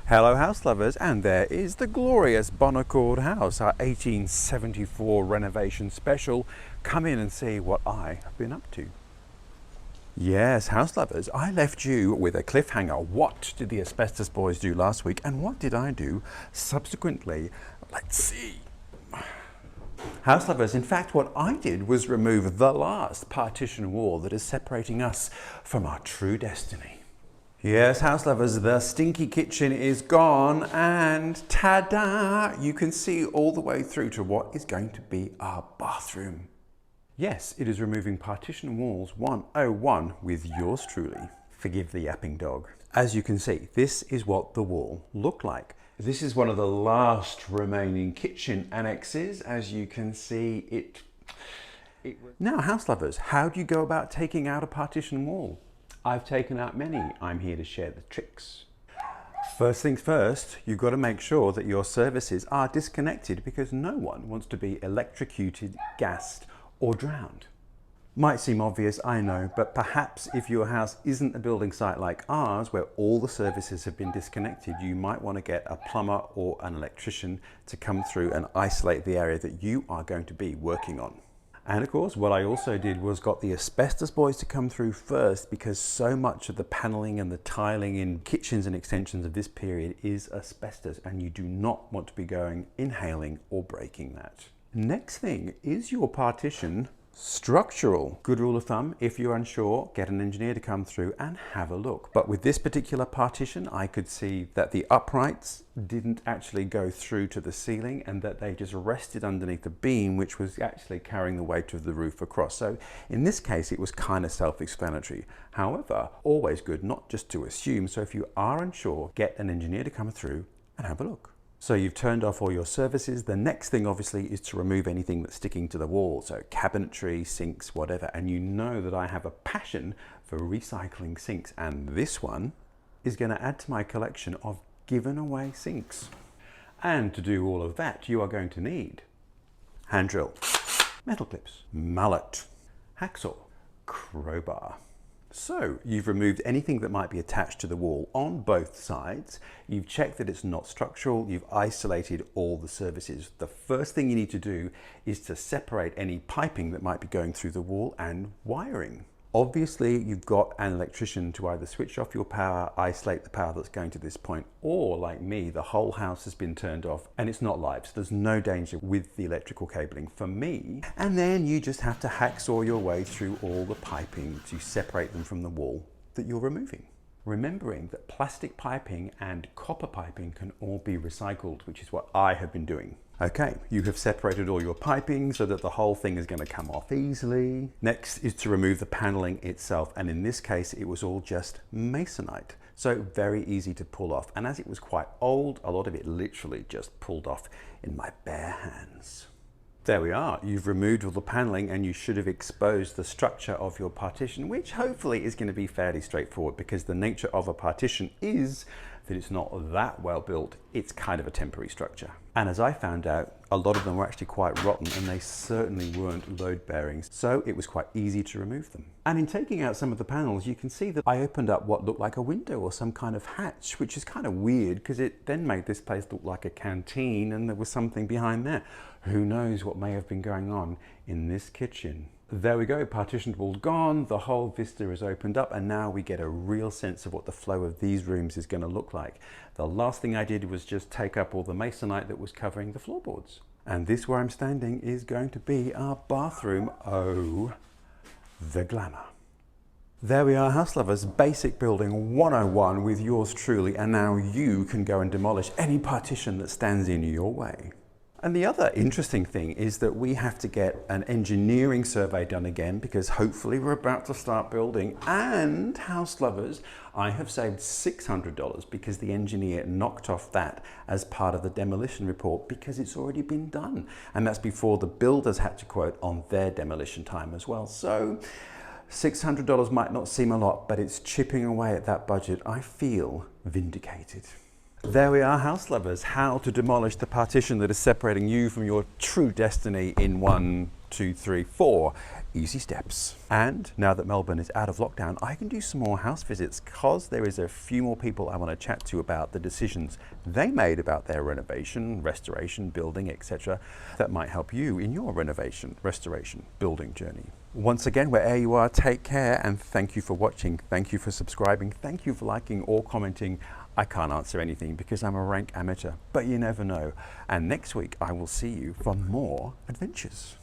Hello house lovers, and there is the glorious Bonaccord house, our 1874 renovation special. Come in and see what I have been up to. Yes, house lovers, I left you with a cliffhanger. What did the asbestos boys do last week and what did I do subsequently? Let's see. House lovers, in fact what I did was remove the last partition wall that is separating us from our true destiny. Yes, house lovers, the stinky kitchen is gone and ta-da! You can see all the way through to what is going to be our bathroom. Yes, it is removing partition walls 101 with yours truly. Forgive the yapping dog. As you can see, this is what the wall looked like. This is one of the last remaining kitchen annexes. As you can see, it Now, house lovers, how do you go about taking out a partition wall? I've taken out many. I'm here to share the tricks. First things first, you've got to make sure that your services are disconnected because no one wants to be electrocuted, gassed, or drowned. Might seem obvious, I know, but perhaps if your house isn't a building site like ours where all the services have been disconnected, you might want to get a plumber or an electrician to come through and isolate the area that you are going to be working on. And of course, what I also did was got the asbestos boys to come through first because so much of the paneling and the tiling in kitchens and extensions of this period is asbestos and you do not want to be going inhaling or breaking that. Next thing, is your partition structural? Good rule of thumb, if you're unsure, get an engineer to come through and have a look. But with this particular partition, I could see that the uprights didn't actually go through to the ceiling and that they just rested underneath the beam, which was actually carrying the weight of the roof across. So in this case, it was kind of self-explanatory. However, always good not just to assume. So if you are unsure, get an engineer to come through and have a look. So you've turned off all your services. The next thing obviously is to remove anything that's sticking to the wall. So cabinetry, sinks, whatever. And you know that I have a passion for recycling sinks. And this one is going to add to my collection of given away sinks. And to do all of that, you are going to need hand drill, metal clips, mallet, hacksaw, crowbar. So you've removed anything that might be attached to the wall on both sides. You've checked that it's not structural. You've isolated all the services. The first thing you need to do is to separate any piping that might be going through the wall and wiring. Obviously, you've got an electrician to either switch off your power, isolate the power that's going to this point, or like me, the whole house has been turned off and it's not live, so there's no danger with the electrical cabling for me. And then you just have to hacksaw your way through all the piping to separate them from the wall that you're removing. Remembering that plastic piping and copper piping can all be recycled, which is what I have been doing. Okay, you have separated all your piping so that the whole thing is going to come off easily. Next is to remove the paneling itself, and in this case it was all just masonite, so very easy to pull off. And as it was quite old, a lot of it literally just pulled off in my bare hands. There we are, you've removed all the paneling and you should have exposed the structure of your partition, which hopefully is going to be fairly straightforward because the nature of a partition is that it's not that well built, it's kind of a temporary structure. And as I found out, a lot of them were actually quite rotten and they certainly weren't load bearing, so it was quite easy to remove them. And in taking out some of the panels, you can see that I opened up what looked like a window or some kind of hatch, which is kind of weird because it then made this place look like a canteen and there was something behind there. Who knows what may have been going on in this kitchen. There we go, partitioned wall gone, the whole vista is opened up, and now we get a real sense of what the flow of these rooms is going to look like. The last thing I did was just take up all the masonite that was covering the floorboards. And this where I'm standing is going to be our bathroom. Oh, the glamour. There we are, house lovers, basic building 101 with yours truly, and now you can go and demolish any partition that stands in your way. And the other interesting thing is that we have to get an engineering survey done again because hopefully we're about to start building. And house lovers, I have saved $600 because the engineer knocked off that as part of the demolition report because it's already been done. And that's before the builders had to quote on their demolition time as well. So $600 might not seem a lot, but it's chipping away at that budget. I feel vindicated. There we are, house lovers, how to demolish the partition that is separating you from your true destiny in one 2, 3, 4 easy steps. And now that Melbourne is out of lockdown, I can do some more house visits because there is a few more people I want to chat to about the decisions they made about their renovation, restoration, building, etc. that might help you in your renovation, restoration, building journey. Once again, wherever you are, take care and thank you for watching. Thank you for subscribing. Thank you for liking or commenting. I can't answer anything because I'm a rank amateur, but you never know. And next week I will see you for more adventures.